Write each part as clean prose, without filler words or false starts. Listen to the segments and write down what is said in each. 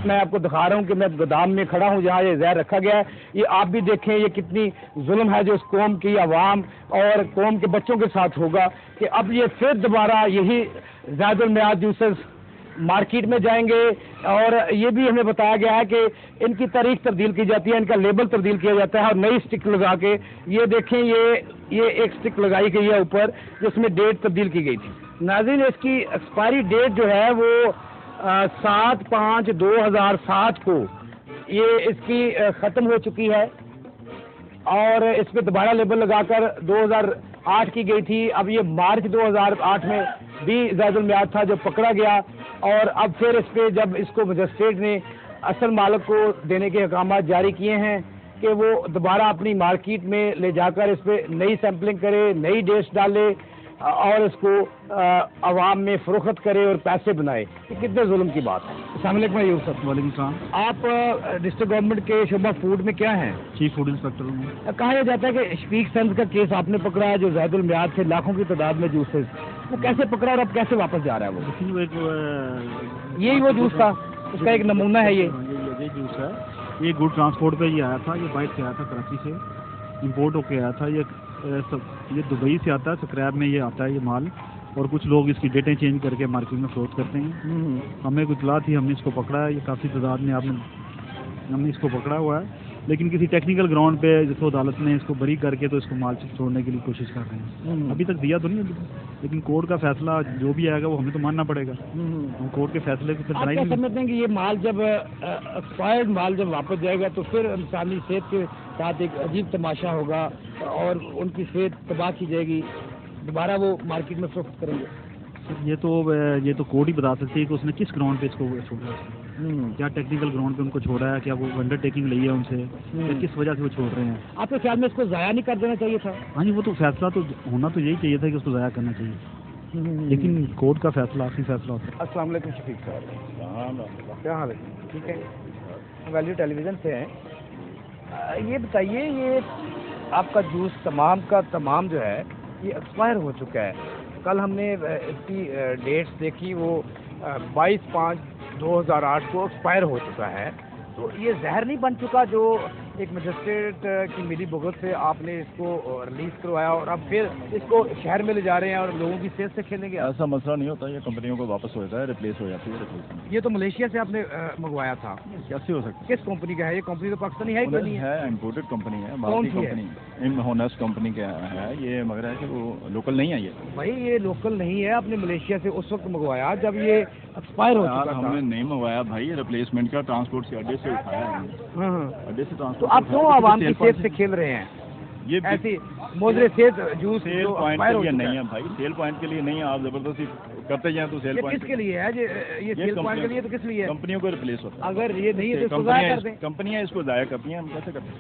मैं आपको दिखा रहा हूँ कि मैं गोदाम में खड़ा हूँ जहाँ ये जहर रखा गया है। ये आप भी देखें ये कितनी जुल्म है जो इस कौम की आवाम और कौम के बच्चों के साथ होगा कि अब ये फिर दोबारा यही ज़ायदुल मियाद जूसेस मार्केट में जाएंगे। और ये भी हमें बताया गया है कि इनकी तारीख तब्दील की जाती है, इनका लेबल तब्दील किया जाता है और नई स्टिक लगा के, ये देखें ये एक स्टिक लगाई गई है ऊपर जिसमें डेट तब्दील की गई थी। नाज़रीन, इसकी एक्सपायरी डेट जो है वो 7/5/2007 को ये इसकी ख़त्म हो चुकी है और इस पर दोबारा लेबल लगाकर 2008 की गई थी। अब ये मार्च 2008 में भी ज़ायदुल मियाद था जो पकड़ा गया और अब फिर इस पर जब इसको मजिस्ट्रेट ने असल मालिक को देने के अहकाम जारी किए हैं कि वो दोबारा अपनी मार्केट में ले जाकर इस पर नई सैम्पलिंग करे, नई डेट्स डाले और इसको आवाम में फरोख्त करे और पैसे बनाए। ये कितने जुल्म की बात है। अस्सलाम वालेकुम यूसुफ। वालेकुम सलाम। आप डिस्ट्रिक्ट गवर्नमेंट के शोबा फूड में क्या हैं? चीफ फूड इंस्पेक्टर हूँ। कहा यह जाता है कि शफीक संद का केस आपने पकड़ा है जो ज़ायदुल मियाद से लाखों की तादाद में जूसेस, वो कैसे पकड़ा और अब कैसे वापस जा रहा है वो? यही वो जूस था, उसका एक नमूना है ये जूस है। ये गुड ट्रांसपोर्ट पे ही आया था, ये बाइक से आया था, कराची से इम्पोर्ट होके आया था। ये दुबई से आता है, स्क्रैप में ये आता है ये माल, और कुछ लोग इसकी डेटें चेंज करके मार्केट में फ्लोट करते हैं। हमें कुछ इत्तला थी, हमने इसको पकड़ा है। ये काफ़ी तादाद में हमने इसको पकड़ा हुआ है, लेकिन किसी टेक्निकल ग्राउंड पे जिस अदालत ने इसको बरी करके तो इसको माल से छोड़ने के लिए कोशिश कर रहे हैं। अभी तक दिया तो नहीं है, लेकिन कोर्ट का फैसला जो भी आएगा वो हमें तो मानना पड़ेगा। हम कोर्ट के फैसले को आप क्या समझते हैं कि ये माल जब एक्सपायर्ड माल जब वापस जाएगा तो फिर इंसानी सेहत के साथ एक अजीब तमाशा होगा और उनकी सेहत तबाह की जाएगी, दोबारा वो मार्केट में फरोख्त करेंगे? ये तो कोर्ट ही बता सकती है कि उसने किस ग्राउंड पे इसको छोड़ा है। क्या टेक्निकल ग्राउंड पे उनको छोड़ा है, क्या वो अंडरटेकिंग ली है उनसे, या किस वजह से वो छोड़ रहे हैं? आपके ख्याल में इसको ज़ाया नहीं कर देना चाहिए था? हाँ जी, वो तो फैसला तो होना तो यही चाहिए था कि उसको ज़ाया करना चाहिए, लेकिन कोर्ट का फैसला आखिरी फैसला होता है। अस्सलाम वालेकुम शफीक साहब, क्या हाल है? ठीक है, वैल्यू टेलीविज़न से हैं। ये बताइए, ये आपका जूस तमाम का तमाम जो है ये एक्सपायर हो चुका है। कल हमने इसकी डेट्स देखी, वो 22/5/2008 को एक्सपायर हो चुका है। तो ये जहर नहीं बन चुका जो एक मजिस्ट्रेट की मिली भगत से आपने इसको रिलीज करवाया और अब फिर इसको शहर में ले जा रहे हैं और लोगों की सेहत से खेलेंगे? ऐसा मसला नहीं होता, ये कंपनियों को वापस हो जाता है, रिप्लेस हो जाती है। ये तो मलेशिया से आपने मंगवाया था, कैसे हो सकता है? किस कंपनी का है ये? कंपनी तो पाकिस्तानी है कि नहीं है? इम्पोर्टेड कंपनी है, भारतीय कंपनी, होनेस्ट कंपनी का है ये, मगर है कि वो लोकल नहीं है। ये भाई ये लोकल नहीं है, आपने मलेशिया से उस वक्त मंगवाया जब ये एक्सपायर हो चुका था। हमने नहीं मंगवाया भाई, ये रिप्लेसमेंट का ट्रांसपोर्ट से अड्डे से उठाया है, अड्डे से ट्रांसपोर्ट। तो आप क्यों आवाम की सेहत से खेल रहे हैं? ये ऐसी मोजरे सेहत जूस सेल पॉइंट के लिए नहीं है भाई, सेल पॉइंट के लिए नहीं है। आप जबरदस्ती करते जाए तो सेल पॉइंट किसके लिए है? ये सेल पॉइंट के लिए तो किस लिए है? कंपनियों को रिप्लेस होता है। अगर ये नहीं है तो ज़ाया कर दें। कंपनियां इसको ज़ाया करती हैं, हम कैसे करते हैं?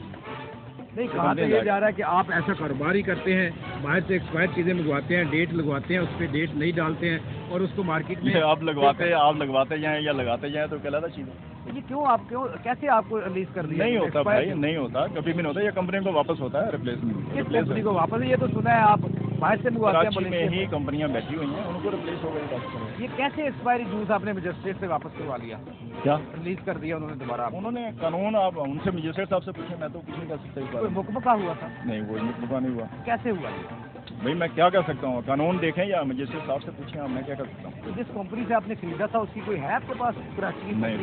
नहीं, कहा तो ये जा रहा है कि आप ऐसा कारोबार ही करते हैं, बाहर से एक्सपायर्ड चीज़ें मंगवाते हैं, डेट लगवाते हैं, उस पर डेट नहीं डालते हैं और उसको मार्केट में आप लगवाते जाएं या लगाते जाएं तो क्या अलग चीज़ है? ये क्यों कैसे आपको रिलीज कर दिया? नहीं होता भाई, नहीं होता, कभी भी नहीं होता। ये कंपनी को वापस होता है रिप्लेसमेंट। किस कंपनी को वापस? ये तो सुना है आप बाहर से मंगवाते हैं। कराची में ही कंपनियां बैठी हुई हैं, उनको रिप्लेस हो गई। ये कैसे एक्सपायरी जूस आपने मजिस्ट्रेट से वापस करवा लिया? क्या रिलीज कर दिया उन्होंने दोबारा? उन्होंने कानून, आप उनसे मजिस्ट्रेट साहब से पूछे, मैं तो कुछ नहीं कर सकता। कोई मुकदमा हुआ था? नहीं, वो मुकदमा नहीं हुआ। कैसे हुआ भाई? मैं क्या कर सकता हूँ? कानून देखें या मजिस्ट्रेट साहब से पूछें, मैं क्या कर सकता हूँ? तो जिस कंपनी से आपने खरीदा था उसकी कोई है आपके पास कराची नहीं,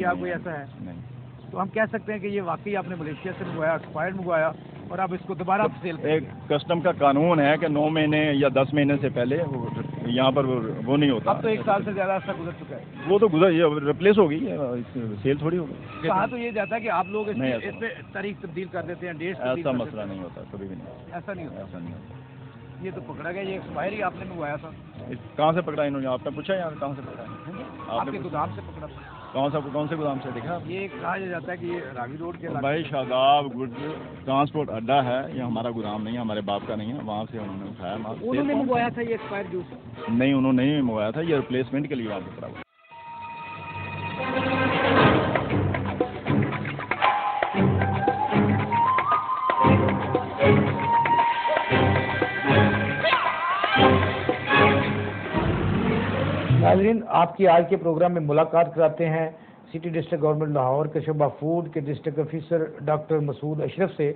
या कोई ऐसा है? नहीं। तो हम कह सकते हैं कि ये वाकई आपने मलेशिया से मंगवाया, एक्सपायर्ड मंगवाया और अब इसको दोबारा सेल। एक कस्टम का कानून है कि 9 महीने या 10 महीने से पहले यहाँ पर वो नहीं होता। अब तो 1 साल से ज़्यादा अर्सा गुजर चुका है। वो तो ये रिप्लेस हो गई, सेल थोड़ी होगी। कहा तो ये जाता है कि आप लोग इस पे तारीख तब्दील कर देते हैं, डेट। ऐसा मसला नहीं होता, कभी भी नहीं। ऐसा नहीं होता? ऐसा नहीं होता। ये तो पकड़ा गया, ये एक्सपायर ही आपने मंगवाया था। कहाँ से पकड़ा इन्होंने? आपने पूछा यहाँ कहाँ से पकड़ा? आपके गोदाम से पकड़ा? कौन से गोदाम से? देखा ये कहा जाता है कि ये रावी रोड के भाई शादाब गुड ट्रांसपोर्ट अड्डा है, ये हमारा गोदाम नहीं है, हमारे बाप का नहीं है, वहाँ से उन्होंने उठाया माल। उन्होंने मंगवाया था ये एक्सपायर जूस? नहीं, उन्होंने नहीं मंगवाया था, ये रिप्लेसमेंट के लिए वहाँ पकड़ा हुआ। नाज़रीन, आपकी आज के प्रोग्राम में मुलाकात कराते हैं सिटी डिस्ट्रिक्ट गवर्नमेंट लाहौर के शोबा फूड के district officer doctor Masood Ashraf से।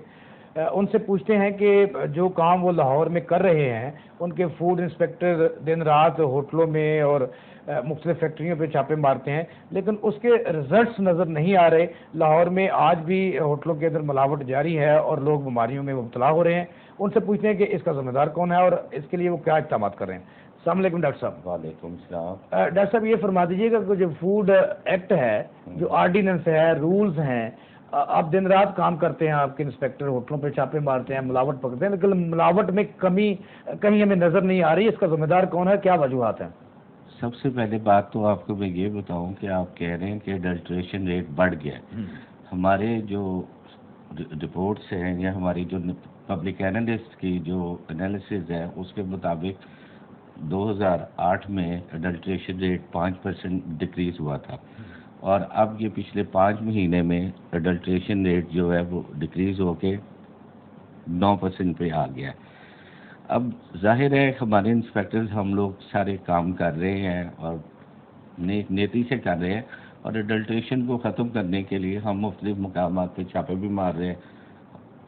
उनसे पूछते हैं कि जो काम वो लाहौर में कर रहे हैं, उनके फूड इंस्पेक्टर दिन रात होटलों में और मुख्तलिफ फैक्ट्रियों पे छापे मारते हैं, लेकिन उसके रिजल्ट्स नज़र नहीं आ रहे। लाहौर में आज भी होटलों के अंदर मिलावट जारी है और लोग बीमारियों में मुब्तला हो रहे हैं। उनसे पूछते हैं कि इसका ज़िम्मेदार कौन है और इसके लिए वो क्या इक़दाम कर रहे हैं। अस्सलाम वालेकुम डॉक्टर साहब। वालेकुम सलाम। डॉक्टर साहब, ये फरमा दीजिएगा कि जो फूड एक्ट है, जो आर्डिनेंस है, रूल्स हैं, आप दिन रात काम करते हैं, आपके इंस्पेक्टर होटलों पे छापे मारते हैं, मिलावट पकड़ते हैं, लेकिन मिलावट में कमी कहीं हमें नज़र नहीं आ रही। इसका जिम्मेदार कौन है, क्या वजूहात हैं? सबसे पहले बात तो आपको मैं ये बताऊं कि आप कह रहे हैं कि अडल्ट्रेशन रेट बढ़ गया है। हमारे जो रिपोर्ट्स हैं या हमारी जो पब्लिक एनालिस्ट की जो एनालिसिस है उसके मुताबिक 2008 में अडल्ट्रेशन रेट 5% डिक्रीज़ हुआ था, और अब ये पिछले 5 महीने में अडल्ट्रेशन रेट जो है वो डिक्रीज़ होके 9% पे आ गया है। अब जाहिर है हमारे इंस्पेक्टर्स हम लोग सारे काम कर रहे हैं और नेती से कर रहे हैं, और अडल्ट्रेशन को ख़त्म करने के लिए हम मुख्तलिफ मकामात पे छापे भी मार रहे हैं,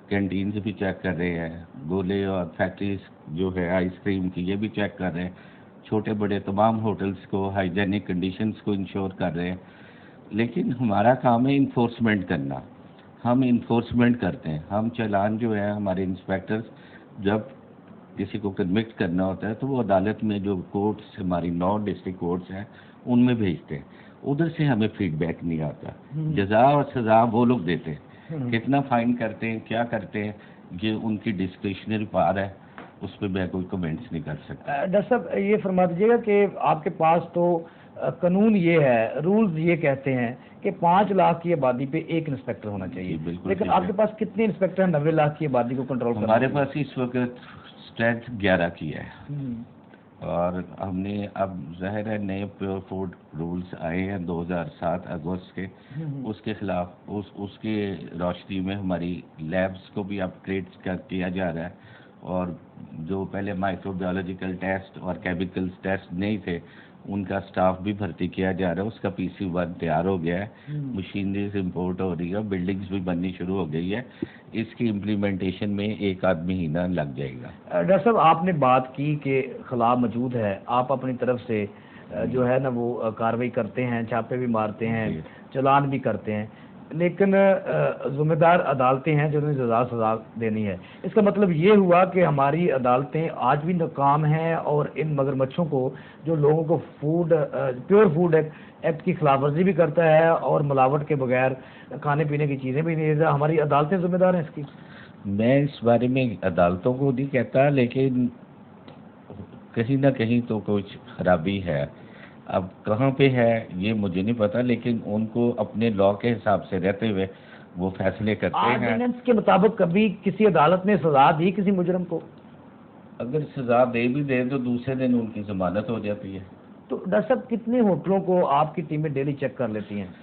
कैंटीन से भी चेक कर रहे हैं, गोले और फैक्ट्रीज जो है आइसक्रीम की ये भी चेक कर रहे हैं, छोटे बड़े तमाम होटल्स को हाइजेनिक कंडीशंस को इंश्योर कर रहे हैं। लेकिन हमारा काम है इन्फोर्समेंट करना। हम इन्फोर्समेंट करते हैं, हम चालान जो है हमारे इंस्पेक्टर्स जब किसी को कन्विक्ट करना होता है तो वो अदालत में जो कोर्ट्स हमारी 9 डिस्ट्रिक्ट कोर्ट्स हैं उनमें भेजते हैं, उधर से हमें फीडबैक नहीं आता। जजा और सज़ा वो लोग देते हैं, कितना फाइन करते हैं क्या करते हैं ये उनकी डिस्क्रिशनरी पावर है, उस पर मैं कोई कमेंट्स नहीं कर सकता। डॉक्टर साहब, ये फरमा दीजिएगा कि आपके पास तो कानून ये है, रूल्स ये कहते हैं कि 5 लाख की आबादी पे एक इंस्पेक्टर होना चाहिए, लेकिन आपके पास कितने इंस्पेक्टर हैं 90 लाख की आबादी को कंट्रोल करने? हमारे पास इस वक्त स्ट्रेंथ 11 की है, और हमने अब ज़ाहिर है नए प्योर फूड रूल्स आए हैं 2007 अगस्त के, उसके खिलाफ उसके रोशनी में हमारी लैब्स को भी अपग्रेड किया जा रहा है, और जो पहले माइक्रोबायोलॉजिकल टेस्ट और केमिकल्स टेस्ट नहीं थे उनका स्टाफ भी भर्ती किया जा रहा है। उसका PC1 तैयार हो गया है, मशीनरीज इंपोर्ट हो रही है, बिल्डिंग्स भी बननी शुरू हो गई है। इसकी इम्प्लीमेंटेशन में 1 आध महीना लग जाएगा। डॉक्टर साहब, आपने बात की कि खला मौजूद है, आप अपनी तरफ से जो है ना वो कार्रवाई करते हैं, छापे भी मारते हैं, चालान भी करते हैं, लेकिन ज़िम्मेदार अदालतें हैं जिन्होंने सज़ा देनी है। इसका मतलब ये हुआ कि हमारी अदालतें आज भी नाकाम हैं और इन मगरमच्छों को, जो लोगों को फूड प्योर फूड एक्ट की खिलाफ वर्जी भी करता है और मिलावट के बगैर खाने पीने की चीज़ें भी नहीं देता, हमारी अदालतें ज़िम्मेदार हैं इसकी? मैं इस बारे में अदालतों को नहीं कहता, लेकिन कहीं ना कहीं तो कुछ खराबी है। अब कहाँ पे है ये मुझे नहीं पता, लेकिन उनको अपने लॉ के हिसाब से रहते हुए वो फैसले करते हैं। ऑर्डिनेंस के मुताबिक कभी किसी अदालत ने सजा दी किसी मुजरम को? अगर सजा दे भी दे तो दूसरे दिन उनकी जमानत हो जाती है। तो डॉक्टर साहब, कितने होटलों को आपकी टीमें डेली चेक कर लेती हैं?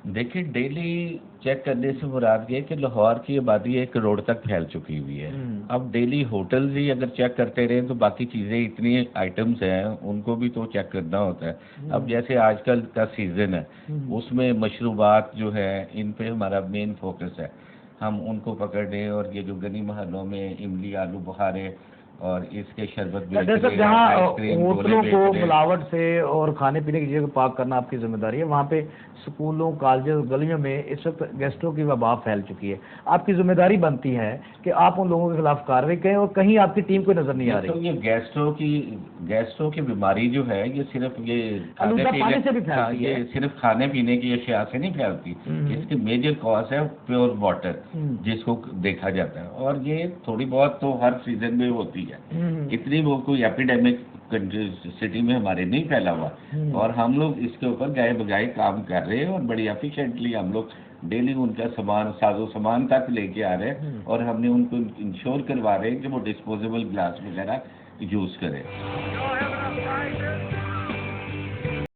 देखिए, डेली चेक करने से मुराद ये कि लाहौर की आबादी 1 करोड़ तक फैल चुकी हुई है। अब डेली होटल्स ही अगर चेक करते रहे तो बाकी चीज़ें इतनी आइटम्स हैं उनको भी तो चेक करना होता है। अब जैसे आजकल का सीज़न है उसमें मशरूबात जो है इन पे हमारा मेन फोकस है, हम उनको पकड़ रहे, और ये जो गनी महलों में इमली आलू बुखारे और इसके शरबत जहाँ होटलों को मिलावट से और खाने पीने की चीज़ों को पाक करना आपकी जिम्मेदारी है, वहाँ पे स्कूलों कॉलेजों गलियों में इस वक्त गैस्ट्रो की वबा फैल चुकी है। आपकी जिम्मेदारी बनती है कि आप उन लोगों के खिलाफ कार्रवाई करें, और कहीं आपकी टीम को नजर नहीं आ रही। तो ये गैस्ट्रो की बीमारी जो है ये सिर्फ ये पानी से भी फैलती है, ये सिर्फ खाने पीने की अशिया से नहीं फैलती। इसकी मेजर कॉज है प्योर वाटर जिसको देखा जाता है, और ये थोड़ी बहुत तो हर सीजन में होती है। इतनी वो कोई एपिडेमिक सिटी में हमारे नहीं फैला हुआ, और हम लोग इसके ऊपर गाये बगाए काम कर रहे हैं, और बड़ी एफिशिएंटली हम लोग डेली उनका साजो सामान तक लेके आ रहे हैं, और हमने उनको इंश्योर करवा रहे हैं कि वो डिस्पोजेबल ग्लास वगैरह यूज़ करें।